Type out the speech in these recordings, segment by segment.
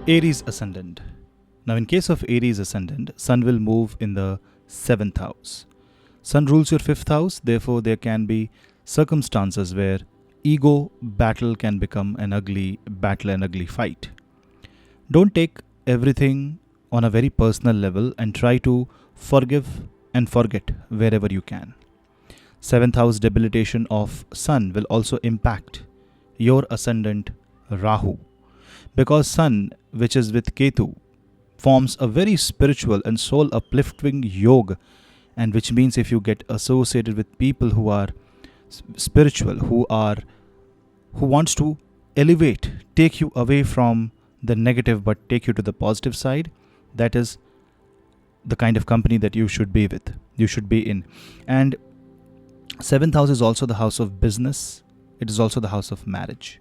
Aries Ascendant. Now, in case of Aries Ascendant, Sun will move in the 7th house. Sun rules your 5th house, therefore, there can be circumstances where ego battle can become an ugly battle, an ugly fight. Don't take everything on a very personal level and try to forgive and forget wherever you can. 7th house debilitation of Sun will also impact your ascendant Rahu, because Sun, which is with Ketu, forms a very spiritual and soul uplifting yoga, and which means if you get associated with people who are spiritual, who wants to elevate, take you away from the negative but take you to the positive side, that is the kind of company that you should be with, you should be in. And 7th house is also the house of business. It is also the house of marriage.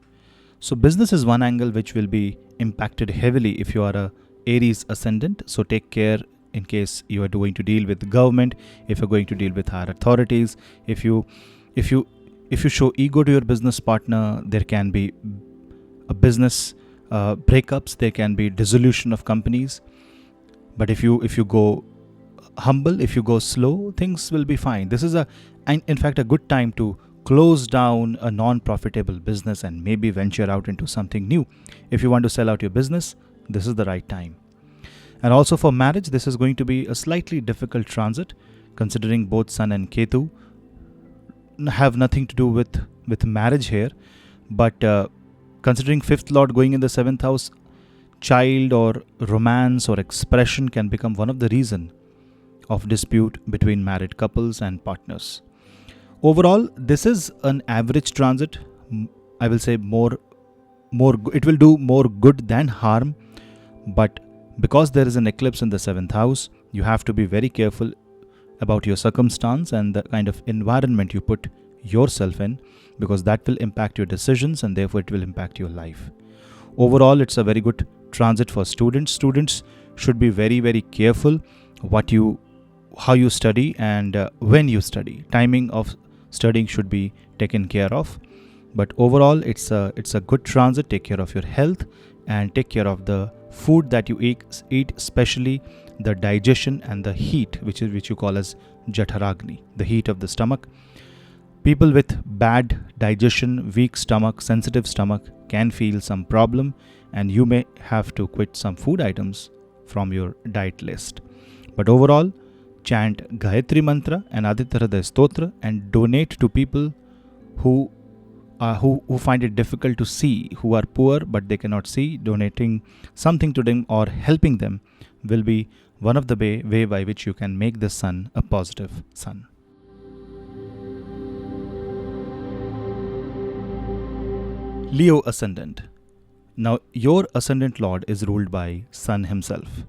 So business is one angle which will be impacted heavily if you are a Aries ascendant. So take care in case you are going to deal with the government, if you're going to deal with higher authorities, if you show ego to your business partner, there can be a business breakups, there can be dissolution of companies. But if you go humble, if you go slow, things will be fine. This is in fact a good time to close down a non-profitable business and maybe venture out into something new. If you want to sell out your business, this is the right time. And also for marriage, this is going to be a slightly difficult transit, considering both Sun and Ketu have nothing to do with marriage here. But considering 5th lord going in the 7th house, child or romance or expression can become one of the reason of dispute between married couples and partners. Overall, this is an average transit. I will say more it will do more good than harm, but because there is an eclipse in the 7th house, you have to be very careful about your circumstance and the kind of environment you put yourself in, because that will impact your decisions and therefore it will impact your life. Overall, it's a very good transit for students. Students should be very, very careful how you study and when you study. Timing of studying should be taken care of. But overall, it's a good transit. Take care of your health and take care of the food that you eat, especially the digestion and the heat, which you call as Jatharagni, the heat of the stomach. People with bad digestion, weak stomach, sensitive stomach can feel some problem, and you may have to quit some food items from your diet list. But overall, chant Gayatri Mantra and Aditya Hriday Stotra and donate to people who find it difficult to see, who are poor but they cannot see. Donating something to them or helping them will be one of the way by which you can make the sun a positive sun. Leo Ascendant. Now, your Ascendant Lord is ruled by Sun himself,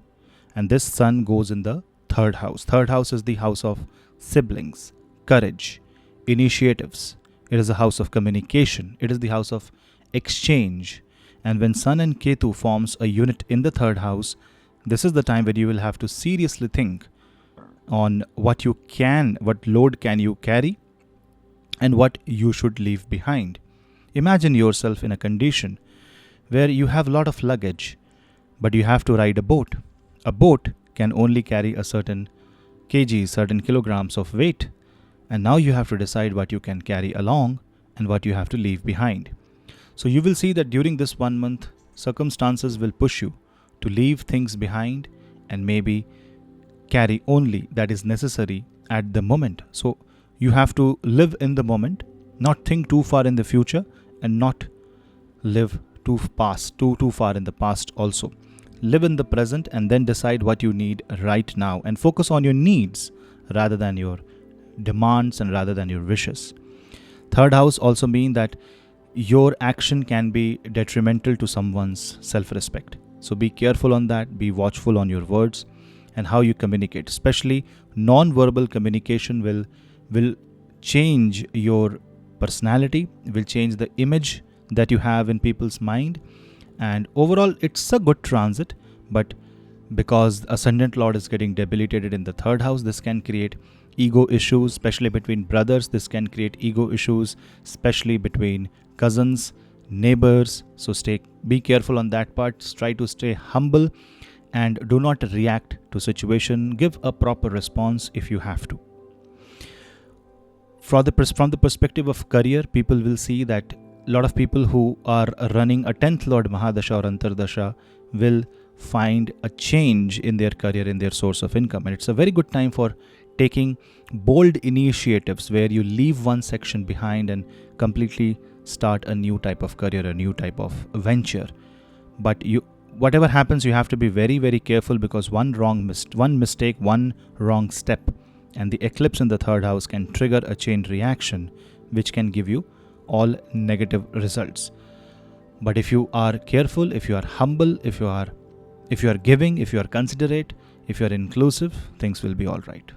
and this Sun goes in the 3rd house. 3rd house is the house of siblings, courage, initiatives. It is a house of communication. It is the house of exchange. And when Sun and Ketu forms a unit in the 3rd house, this is the time when you will have to seriously think on what load can you carry and what you should leave behind. Imagine yourself in a condition where you have a lot of luggage, but you have to ride a boat. A boat can only carry a certain kgs, certain kilograms of weight. And now you have to decide what you can carry along and what you have to leave behind. So you will see that during this 1 month, circumstances will push you to leave things behind and maybe carry only that is necessary at the moment. So you have to live in the moment, not think too far in the future, and not live too far in the past also. Live in the present and then decide what you need right now and focus on your needs rather than your demands and rather than your wishes. 3rd house also mean that your action can be detrimental to someone's self-respect. So be careful on that, be watchful on your words and how you communicate. Especially non-verbal communication will change your personality, will change the image that you have in people's mind. And overall, it's a good transit, but because the Ascendant Lord is getting debilitated in the 3rd house, this can create ego issues, especially between brothers. This can create ego issues, especially between cousins. neighbors. So be careful on that part. Try to stay humble and do not react to situation. Give a proper response if you have to. From the perspective of career, people will see that a lot of people who are running a 10th Lord Mahadasha or Antardasha will find a change in their career, in their source of income. And it's a very good time for taking bold initiatives where you leave one section behind and completely start a new type of career, a new type of venture. But whatever happens, you have to be very, very careful, because one mistake, one wrong step, and the eclipse in the 3rd house can trigger a chain reaction which can give you all negative results. But if you are careful, if you are humble, if you are giving, if you are considerate, if you are inclusive, things will be all right.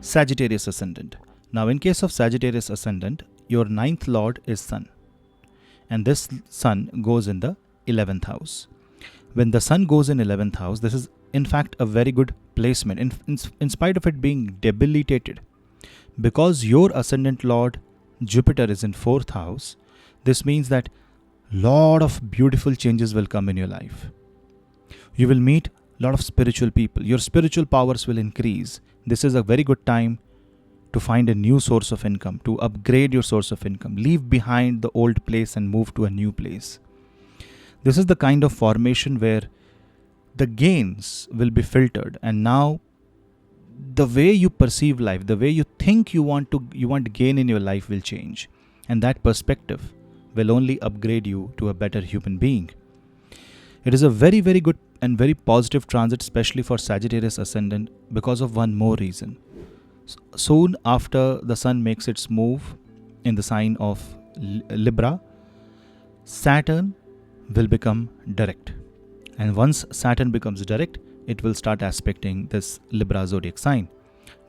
Sagittarius Ascendant. Now, in case of Sagittarius Ascendant, your 9th Lord is Sun, and this Sun goes in the 11th house. When the Sun goes in 11th house, this is in fact a very good placement, in spite of it being debilitated, because your Ascendant Lord Jupiter is in 4th house. This means that lot of beautiful changes will come in your life. You will meet a lot of spiritual people. Your spiritual powers will increase. This is a very good time to find a new source of income, to upgrade your source of income. Leave behind the old place and move to a new place. This is the kind of formation where the gains will be filtered, and now the way you perceive life, the way you think you want to gain in your life will change, and that perspective will only upgrade you to a better human being. It is a very, very good and very positive transit, especially for Sagittarius Ascendant, because of one more reason. Soon after the Sun makes its move in the sign of Libra, Saturn will become direct. And once Saturn becomes direct, it will start aspecting this Libra zodiac sign.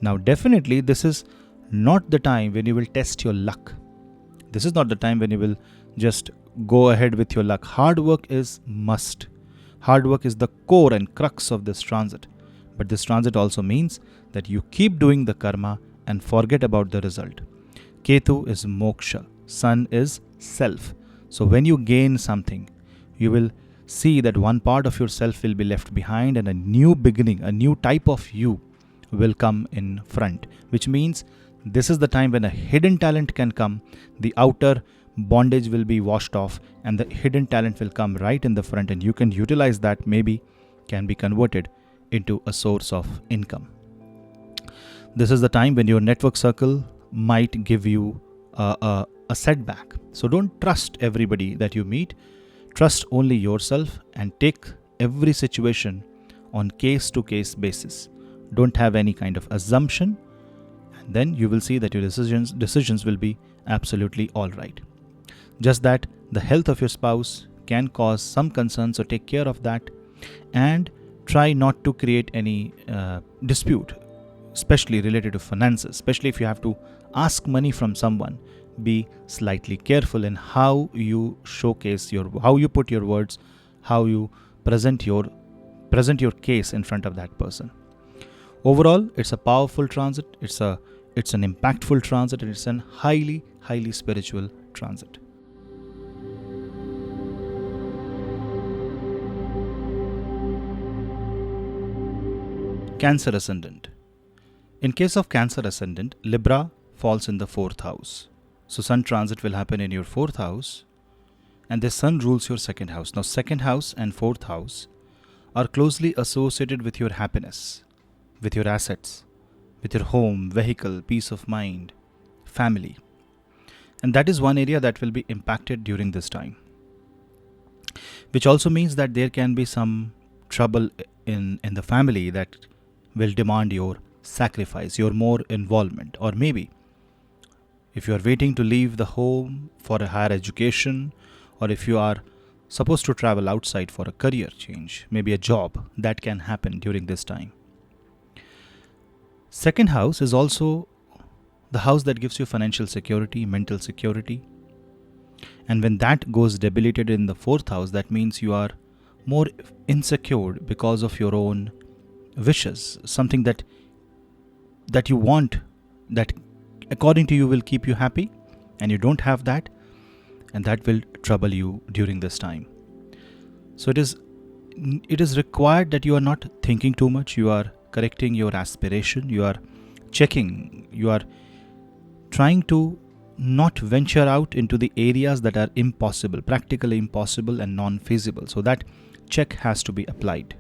Now, definitely, this is not the time when you will test your luck. This is not the time when you will just go ahead with your luck. Hard work is must. Hard work is the core and crux of this transit. But this transit also means that you keep doing the karma and forget about the result. Ketu is moksha. Sun is self. So when you gain something, you will see that one part of yourself will be left behind and a new beginning, a new type of you will come in front, which means this is the time when a hidden talent can come. The outer bondage will be washed off and the hidden talent will come right in the front, and you can utilize that, maybe can be converted into a source of income. This is the time when your network circle might give you a setback. So don't trust everybody that you meet. Trust only yourself and take every situation on case-to-case basis. Don't have any kind of assumption, and then you will see that your decisions will be absolutely all right. Just that the health of your spouse can cause some concern, so take care of that and try not to create any dispute, especially related to finances. Especially if you have to ask money from someone, be slightly careful in how you showcase how you put your words, how you present your case in front of that person. Overall, it's a powerful transit. It's an impactful transit, and it's a highly, highly spiritual transit. Cancer Ascendant. In case of Cancer Ascendant, Libra falls in the 4th house. So Sun transit will happen in your 4th house, and the Sun rules your 2nd house. Now 2nd house and 4th house are closely associated with your happiness, with your assets, with your home, vehicle, peace of mind, family. And that is one area that will be impacted during this time, which also means that there can be some trouble in the family that will demand your sacrifice, your more involvement. Or maybe if you are waiting to leave the home for a higher education, or if you are supposed to travel outside for a career change, maybe a job, that can happen during this time. 2nd house is also the house that gives you financial security, mental security. And when that goes debilitated in the 4th house, that means you are more insecure because of your own wishes, something that you want that according to you will keep you happy, and you don't have that, and that will trouble you during this time. So it is required that you are not thinking too much, you are correcting your aspiration, you are checking, you are trying to not venture out into the areas that are impossible, practically impossible and non-feasible. So that check has to be applied.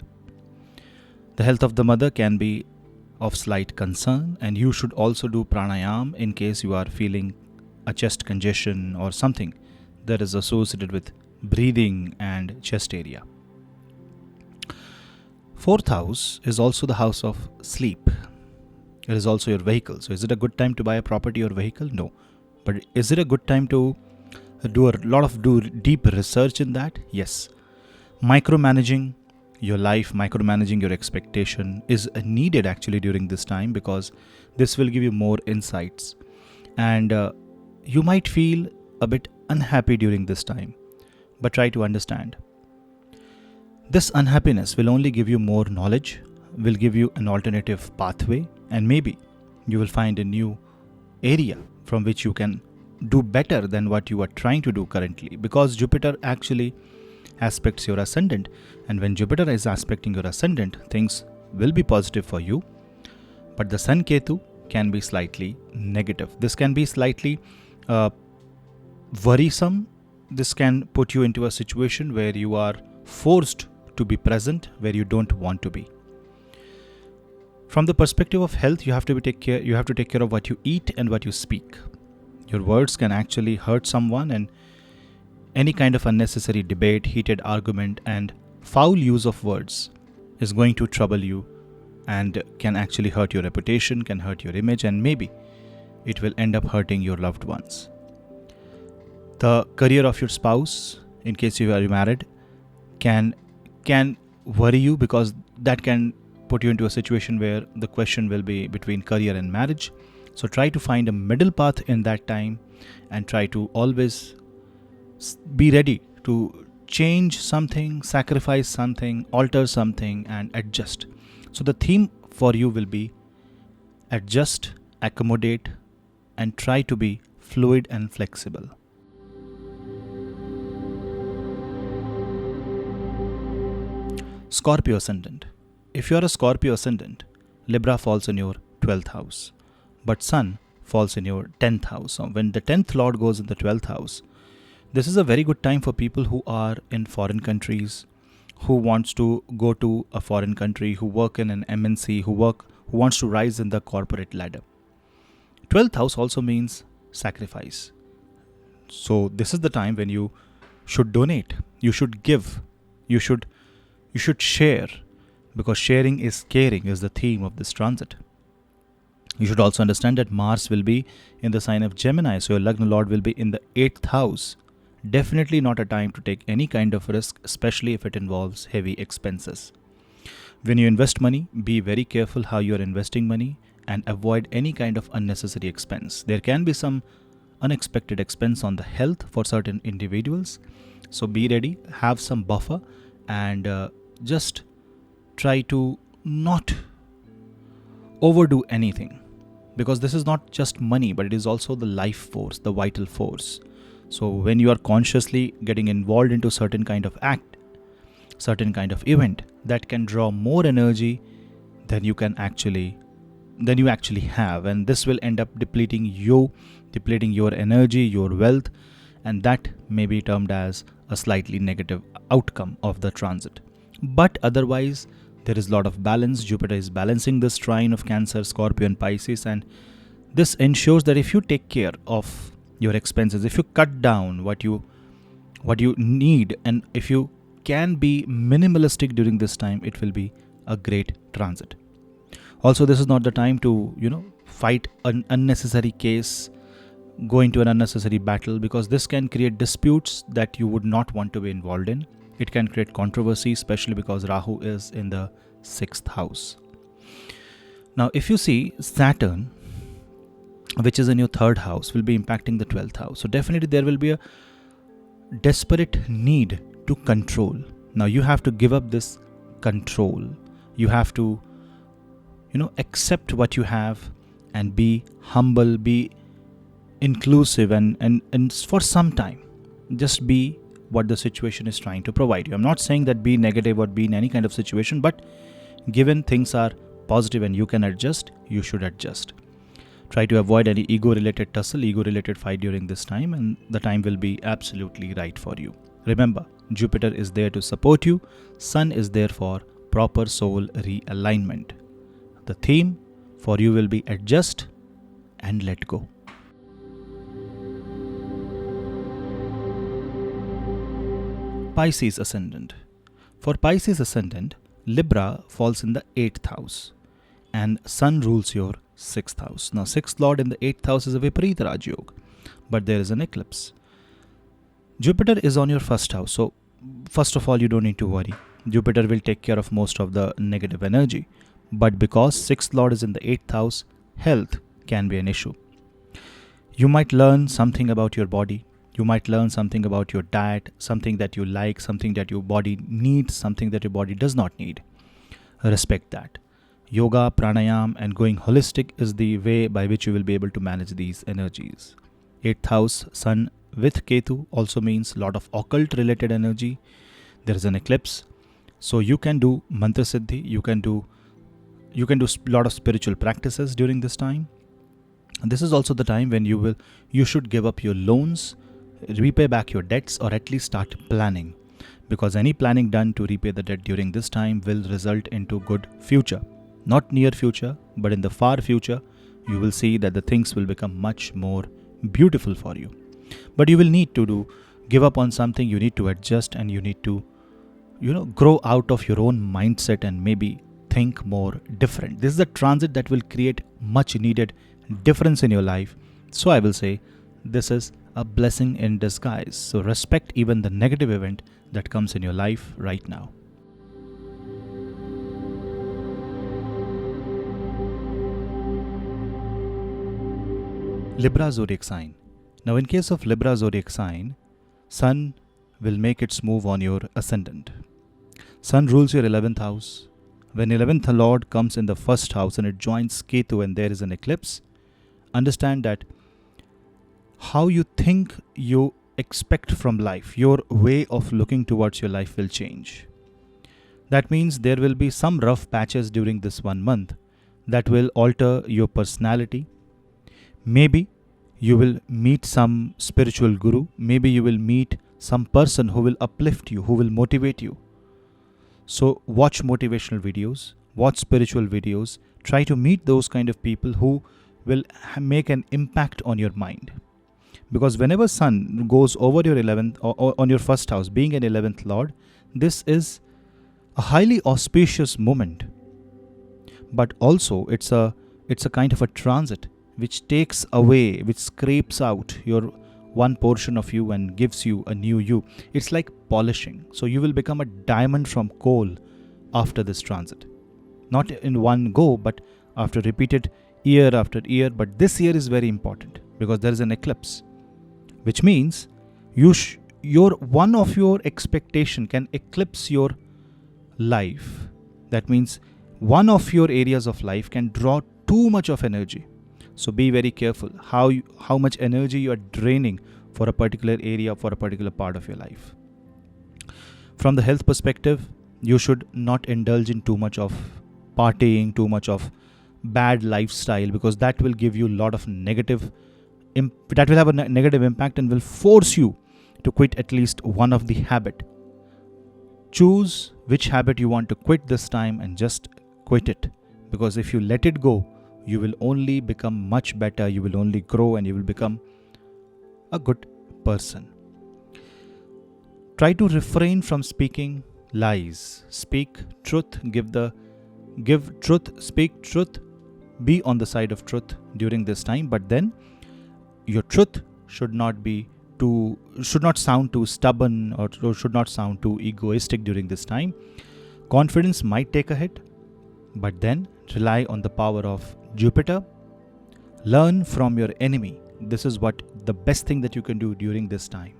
The health of the mother can be of slight concern, and you should also do pranayam in case you are feeling a chest congestion or something that is associated with breathing and chest area. Fourth house is also the house of sleep. It is also your vehicle. So is it a good time to buy a property or vehicle? No. But is it a good time to do deep research in that? Yes. Micromanaging your life, micromanaging your expectation is needed actually during this time, because this will give you more insights. And you might feel a bit unhappy during this time, but try to understand. This unhappiness will only give you more knowledge, will give you an alternative pathway, and maybe you will find a new area from which you can do better than what you are trying to do currently, because Jupiter actually aspects your ascendant, and when Jupiter is aspecting your ascendant, things will be positive for you, but the Sun Ketu can be slightly negative. This can be slightly worrisome. This can put you into a situation where you are forced to be present where you don't want to be. From the perspective of health, you have to take care of what you eat and what you speak. Your words can actually hurt someone, and any kind of unnecessary debate, heated argument, and foul use of words is going to trouble you and can actually hurt your reputation, can hurt your image, and maybe it will end up hurting your loved ones. The career of your spouse, in case you are married, can worry you, because that can put you into a situation where the question will be between career and marriage. So try to find a middle path in that time, and try to always be ready to change something, sacrifice something, alter something, and adjust. So the theme for you will be adjust, accommodate, and try to be fluid and flexible. Scorpio Ascendant. If you are a Scorpio Ascendant, Libra falls in your 12th house, but Sun falls in your 10th house. So when the 10th Lord goes in the 12th house, this is a very good time for people who are in foreign countries, who wants to go to a foreign country, who work in an MNC, who wants to rise in the corporate ladder. 12th house also means sacrifice. So this is the time when you should donate, you should give, you should share, because sharing is caring is the theme of this transit. You should also understand that Mars will be in the sign of Gemini, so your Lagna Lord will be in the 8th house. Definitely not a time to take any kind of risk, especially if it involves heavy expenses. When you invest money, be very careful how you are investing money and avoid any kind of unnecessary expense. There can be some unexpected expense on the health for certain individuals, so be ready, have some buffer, and just try to not overdo anything, because this is not just money, but it is also the life force, the vital force. So when you are consciously getting involved into certain kind of act, certain kind of event, that can draw more energy than you actually have, and this will end up depleting your energy, your wealth, and that may be termed as a slightly negative outcome of the transit. But otherwise, there is a lot of balance. Jupiter is balancing this trine of Cancer, Scorpio, and Pisces, and this ensures that if you take care of your expenses, if you cut down what you need, and if you can be minimalistic during this time, it will be a great transit. Also, this is not the time to fight an unnecessary case, go into an unnecessary battle, because this can create disputes that you would not want to be involved in. It can create controversy, especially because Rahu is in the 6th house. Now, if you see Saturn, which is in your 3rd house, will be impacting the 12th house. So definitely there will be a desperate need to control. Now you have to give up this control. You have to, accept what you have and be humble, be inclusive and for some time. Just be what the situation is trying to provide you. I'm not saying that be negative or be in any kind of situation, but given things are positive and you can adjust, you should adjust. Try to avoid any ego-related tussle, ego-related fight during this time, and the time will be absolutely right for you. Remember, Jupiter is there to support you. Sun is there for proper soul realignment. The theme for you will be adjust and let go. Pisces Ascendant. For Pisces Ascendant, Libra falls in the 8th house and Sun rules your 6th house. Now 6th Lord in the 8th house is a Viparita Raj Yoga, but there is an eclipse. Jupiter is on your 1st house, so first of all you don't need to worry. Jupiter will take care of most of the negative energy, but because 6th Lord is in the 8th house, health can be an issue. You might learn something about your body. You might learn something about your diet, something that you like, something that your body needs, something that your body does not need. Respect that. Yoga, pranayam and going holistic is the way by which you will be able to manage these energies. 8th house, Sun with Ketu also means a lot of occult related energy. There is an eclipse. So you can do mantra siddhi, you can do a lot of spiritual practices during this time. And this is also the time when you should give up your loans, repay back your debts, or at least start planning, because any planning done to repay the debt during this time will result into good future. Not near future, but in the far future, you will see that the things will become much more beautiful for you. But you will need to give up on something, you need to adjust, and you need to grow out of your own mindset and maybe think more different. This is a transit that will create much needed difference in your life. So I will say this is a blessing in disguise. So respect even the negative event that comes in your life right now. Libra zodiac sign. Now in case of Libra zodiac sign, Sun will make its move on your ascendant. Sun rules your 11th house. When 11th Lord comes in the 1st house and it joins Ketu and there is an eclipse, understand that how you think you expect from life, your way of looking towards your life will change. That means there will be some rough patches during this 1 month that will alter your personality. Maybe you will meet some spiritual guru. Maybe you will meet some person who will uplift you, who will motivate you. So watch motivational videos, watch spiritual videos, try to meet those kind of people who will make an impact on your mind. Because whenever Sun goes over your 11th or on your 1st house, being an 11th Lord, this is a highly auspicious moment. But also it's a kind of a transit which takes away, which scrapes out your one portion of you and gives you a new you. It's like polishing. So you will become a diamond from coal after this transit. Not in one go, but after repeated year after year. But this year is very important because there is an eclipse, which means one of your expectation can eclipse your life. That means one of your areas of life can draw too much of energy. So be very careful how much energy you are draining for a particular area, for a particular part of your life. From the health perspective, you should not indulge in too much of partying, too much of bad lifestyle, because that will give you a lot of negative that will have a negative impact and will force you to quit at least one of the habit. Choose which habit you want to quit this time and just quit it, because if you let it go, you will only become much better, you will only grow, and you will become a good person. Try to refrain from speaking lies. Speak truth, give truth, speak truth, be on the side of truth during this time, but then your truth should not sound too stubborn or should not sound too egoistic during this time. Confidence might take a hit, but then rely on the power of Jupiter. Learn from your enemy. This is what the best thing that you can do during this time.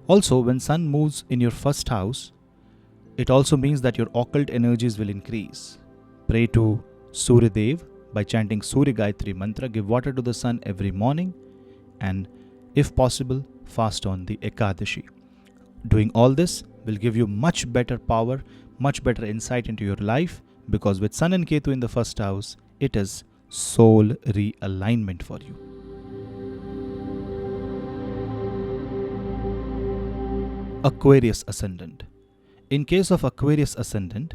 Also, when Sun moves in your 1st house, it also means that your occult energies will increase. Pray to Surya Dev by chanting Surya Gayatri mantra. Give water to the sun every morning. and if possible, fast on the Ekadashi. Doing all this will give you much better power, much better insight into your life, because with Sun and Ketu in the first house, it is soul realignment for you. Aquarius Ascendant. In case of Aquarius Ascendant,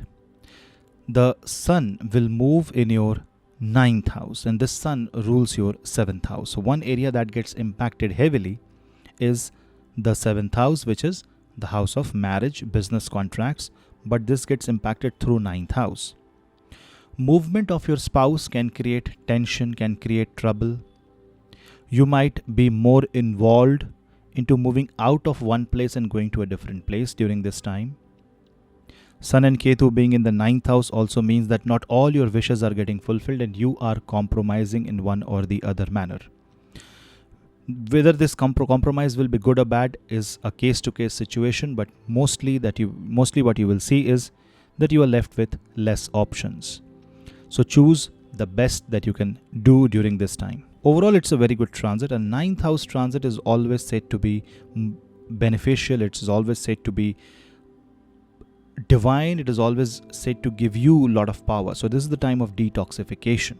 the Sun will move in your 9th house, and this Sun rules your 7th house. So one area that gets impacted heavily is the 7th house, which is the house of marriage, business contracts, but this gets impacted through 9th house. Movement of your spouse can create tension, can create trouble. You might be more involved into moving out of one place and going to a different place during this time. Sun and Ketu being in the 9th house also means that not all your wishes are getting fulfilled and you are compromising in one or the other manner. Whether this compromise will be good or bad is a case-to-case situation, but mostly what you will see is that you are left with less options. So choose the best that you can do during this time. Overall, it's a very good transit. A 9th house transit is always said to be beneficial. It is always said to be divine. It is always said to give you a lot of power. So this is the time of detoxification.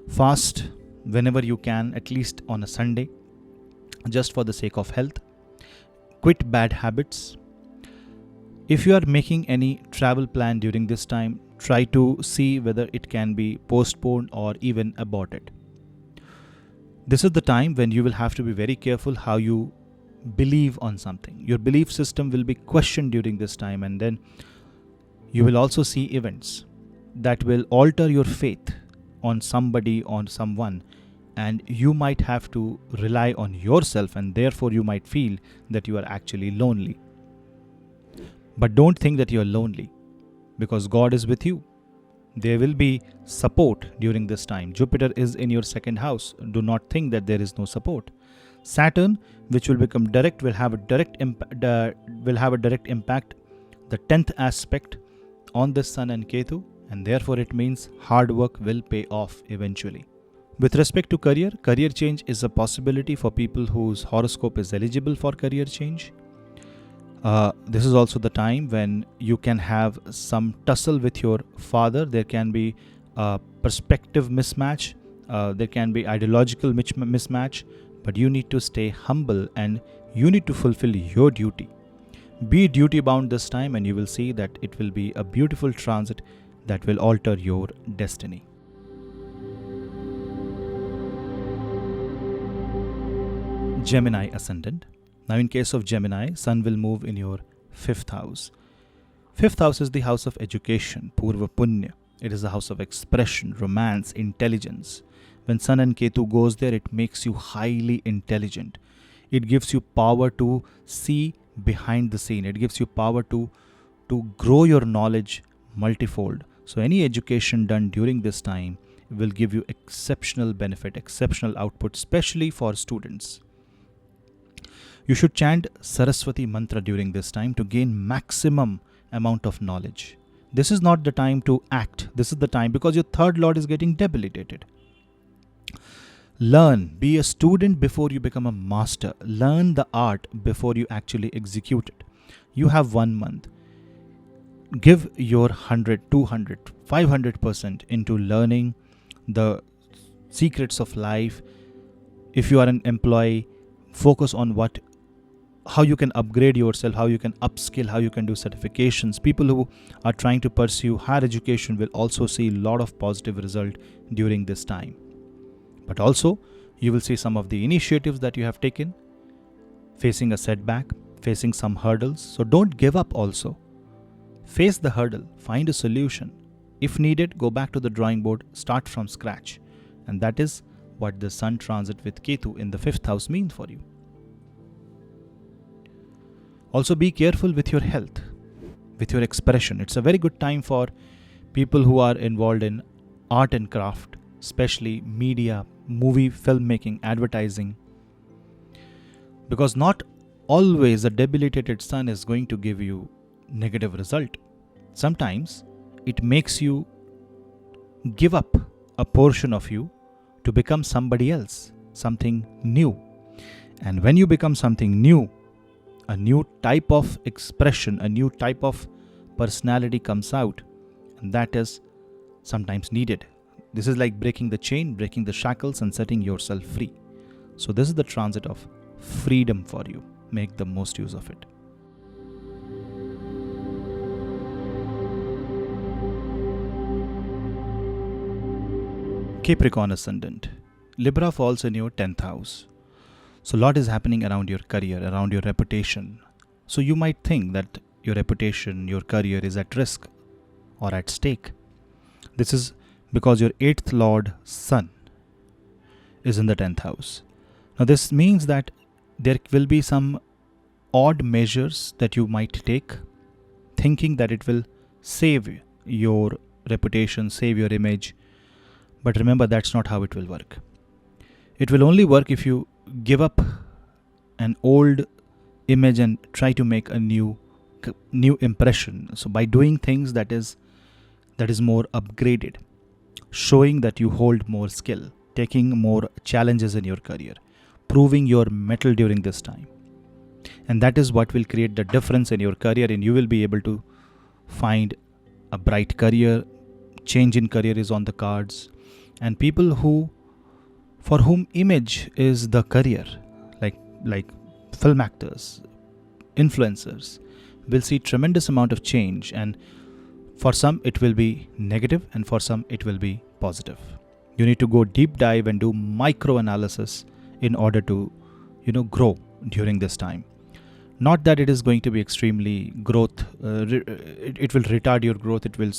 Fast whenever you can, at least on a Sunday, just for the sake of health. Quit bad habits. If you are making any travel plan during this time, try to see whether it can be postponed or even aborted. This is the time when you will have to be very careful how you believe on something. Your belief system will be questioned during this time, and then you will also see events that will alter your faith on somebody, on someone, and you might have to rely on yourself, and therefore you might feel that you are actually lonely. But don't think that you are lonely, because God is with you. There will be support during this time. Jupiter is in your 2nd house. Do not think that there is no support. Saturn, which will become direct, will have a direct impact. The 10th aspect on the Sun and Ketu, and therefore it means hard work will pay off eventually. With respect to career change is a possibility for people whose horoscope is eligible for career change. This is also the time when you can have some tussle with your father. There can be a perspective mismatch. There can be ideological mismatch. But you need to stay humble and you need to fulfill your duty. Be duty bound this time, and you will see that it will be a beautiful transit that will alter your destiny. Gemini Ascendant. Now in case of Gemini, Sun will move in your 5th house. 5th house is the house of education, Purva Punya. It is the house of expression, romance, intelligence. When Sun and Ketu goes there, it makes you highly intelligent. It gives you power to see behind the scene. It gives you power to grow your knowledge multifold. So any education done during this time will give you exceptional benefit, exceptional output, especially for students. You should chant Saraswati mantra during this time to gain maximum amount of knowledge. This is not the time to act. This is the time because your 3rd lord is getting debilitated. Learn. Be a student before you become a master. Learn the art before you actually execute it. You have 1 month. Give your 100, 200, 500% into learning the secrets of life. If you are an employee, focus on how you can upgrade yourself, how you can upskill, how you can do certifications. People who are trying to pursue higher education will also see a lot of positive result during this time. But also, you will see some of the initiatives that you have taken, facing a setback, facing some hurdles. So don't give up also. Face the hurdle, find a solution. If needed, go back to the drawing board, start from scratch. And that is what the Sun transit with Ketu in the 5th house means for you. Also be careful with your health, with your expression. It's a very good time for people who are involved in art and craft, especially media, movie, filmmaking, advertising. Because not always a debilitated Sun is going to give you negative result. Sometimes it makes you give up a portion of you to become somebody else. something new. And when you become something new, a new type of expression, a new type of personality comes out, and that is sometimes needed. This is like breaking the chain, breaking the shackles, and setting yourself free. So this is the transit of freedom for you. Make the most use of it. Capricorn Ascendant. Libra falls in your 10th house. So a lot is happening around your career, around your reputation. So you might think that your reputation, your career is at risk or at stake. This is because your 8th Lord Sun is in the 10th house. Now this means that there will be some odd measures that you might take, thinking that it will save your reputation, save your image. But remember, that's not how it will work. It will only work if you give up an old image and try to make a new impression. So by doing things that is more upgraded, showing that you hold more skill, taking more challenges in your career, proving your mettle during this time. And that is what will create the difference in your career, and you will be able to find a bright career. Change in career is on the cards. And people for whom image is the career, like film actors, influencers, will see tremendous amount of change, and for some it will be negative and for some it will be positive. You need to go deep dive and do micro analysis in order to grow during this time. Not that it is going to be extremely growth, it will retard your growth, it will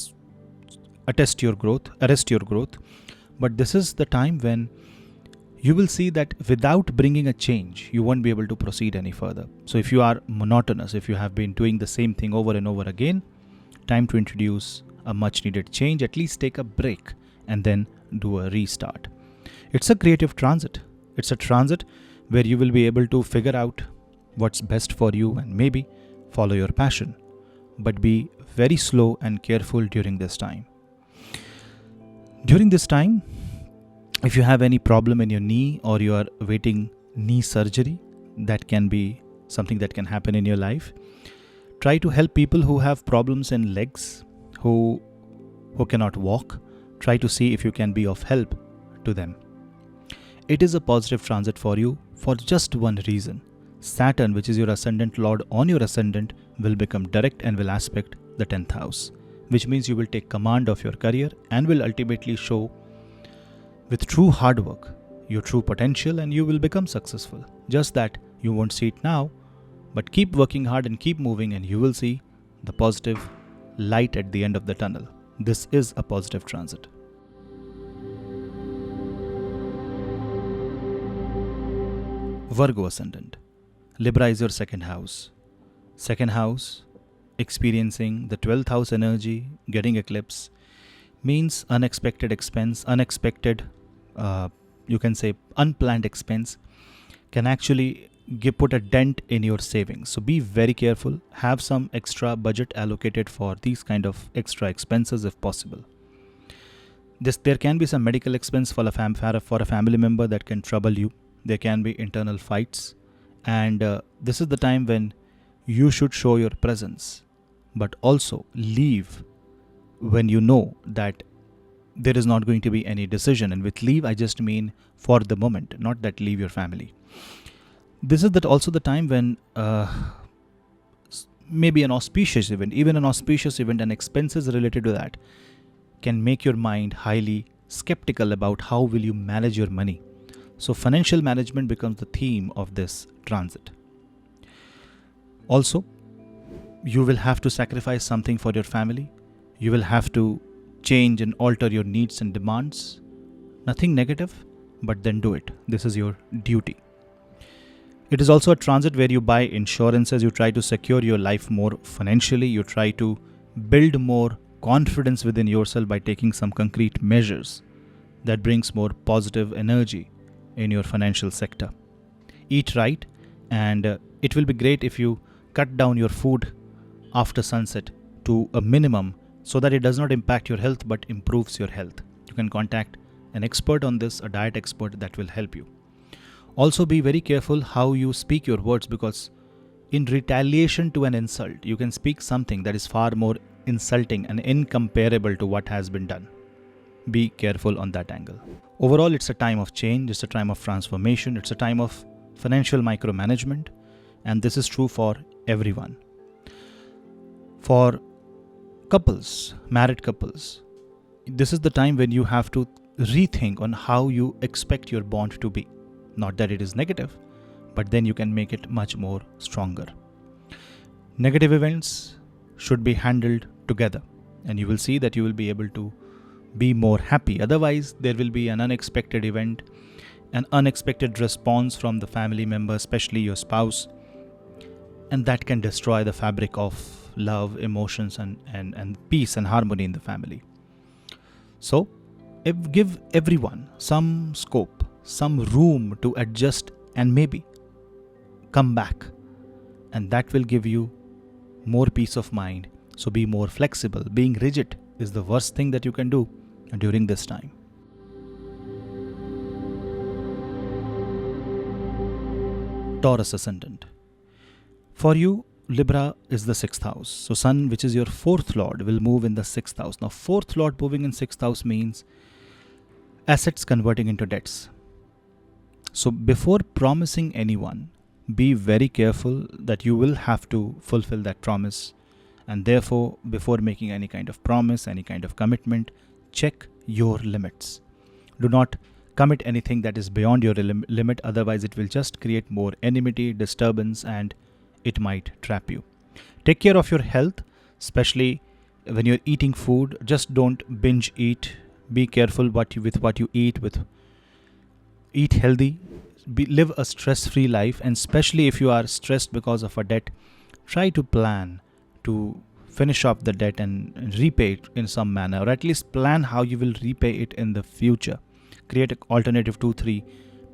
arrest your growth. But this is the time when you will see that without bringing a change, you won't be able to proceed any further. So if you are monotonous, if you have been doing the same thing over and over again, time to introduce a much needed change. At least take a break and then do a restart. It's a creative transit. It's a transit where you will be able to figure out what's best for you and maybe follow your passion. But be very slow and careful during this time. During this time, if you have any problem in your knee or you are awaiting knee surgery, that can be something that can happen in your life. Try to help people who have problems in legs, who cannot walk. Try to see if you can be of help to them. It is a positive transit for you for just one reason. Saturn, which is your ascendant lord on your ascendant, will become direct and will aspect the 10th house, which means you will take command of your career and will ultimately show with true hard work your true potential, and you will become successful. Just that you won't see it now, but keep working hard and keep moving and you will see the positive light at the end of the tunnel. This is a positive transit. Virgo Ascendant. Libra is your 2nd house. 2nd house, experiencing the 12th house energy, getting eclipse, means unexpected expense, you can say unplanned expense, can actually put a dent in your savings. So be very careful. Have some extra budget allocated for these kind of extra expenses if possible. There can be some medical expense for a family member that can trouble you. There can be internal fights. And this is the time when you should show your presence, but also leave when you know that there is not going to be any decision. And with leave, I just mean for the moment, not that leave your family. This is also the time when maybe an auspicious event, and expenses related to that can make your mind highly skeptical about how will you manage your money. So financial management becomes the theme of this transit. Also, you will have to sacrifice something for your family. You will have to change and alter your needs and demands. Nothing negative, but then do it. This is your duty. It is also a transit where you buy insurances. You try to secure your life more financially. You try to build more confidence within yourself by taking some concrete measures that brings more positive energy in your financial sector. Eat right, and it will be great if you cut down your food after sunset to a minimum so that it does not impact your health but improves your health. You can contact an expert on this, a diet expert that will help you. Also be very careful how you speak your words, because in retaliation to an insult, you can speak something that is far more insulting and incomparable to what has been done. Be careful on that angle. Overall, it's a time of change, it's a time of transformation, it's a time of financial micromanagement, and this is true for everyone. For couples, married couples, this is the time when you have to rethink on how you expect your bond to be. Not that it is negative, but then you can make it much more stronger. Negative events should be handled together, and you will see that you will be able to be more happy. Otherwise, there will be an unexpected event, an unexpected response from the family member, especially your spouse, and that can destroy the fabric of love, emotions, and peace and harmony in the family. So, give everyone some scope, some room to adjust and maybe come back, and that will give you more peace of mind. So be more flexible. Being rigid is the worst thing that you can do during this time. Taurus ascendant. For you, Libra is the 6th house. So Sun, which is your 4th lord, will move in the 6th house. Now 4th lord moving in 6th house means assets converting into debts. So before promising anyone, be very careful that you will have to fulfill that promise. And therefore, before making any kind of promise, any kind of commitment, check your limits. Do not commit anything that is beyond your limit, otherwise it will just create more enmity, disturbance, and it might trap you. Take care of your health, especially when you're eating food. Just don't binge eat. Be careful with what you eat. Eat healthy. Live a stress-free life, and especially if you are stressed because of a debt, try to plan to finish off the debt and repay it in some manner, or at least plan how you will repay it in the future. Create an alternative 2-3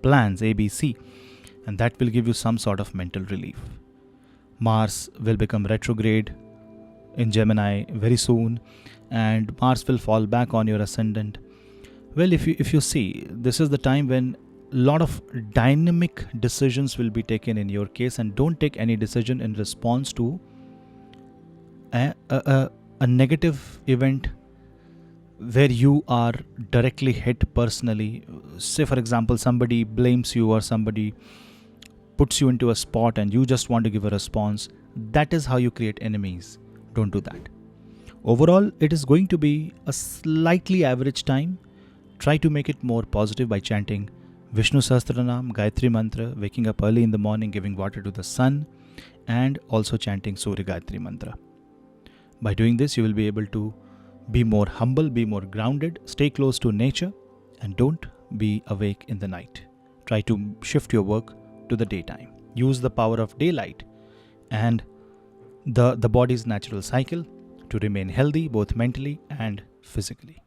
plans, A, B, C, and that will give you some sort of mental relief. Mars will become retrograde in Gemini very soon, and Mars will fall back on your ascendant. Well, if you see, this is the time when a lot of dynamic decisions will be taken in your case, and don't take any decision in response to a negative event where you are directly hit personally. Say for example, somebody blames you or somebody puts you into a spot and you just want to give a response. That is how you create enemies. Don't do that. Overall, it is going to be a slightly average time. Try to make it more positive by chanting Vishnu Sahasranam, Gayatri Mantra, waking up early in the morning, giving water to the sun, and also chanting Surya Gayatri Mantra. By doing this, you will be able to be more humble, be more grounded, stay close to nature, and don't be awake in the night. Try to shift your work to the daytime. Use the power of daylight and the body's natural cycle to remain healthy, both mentally and physically.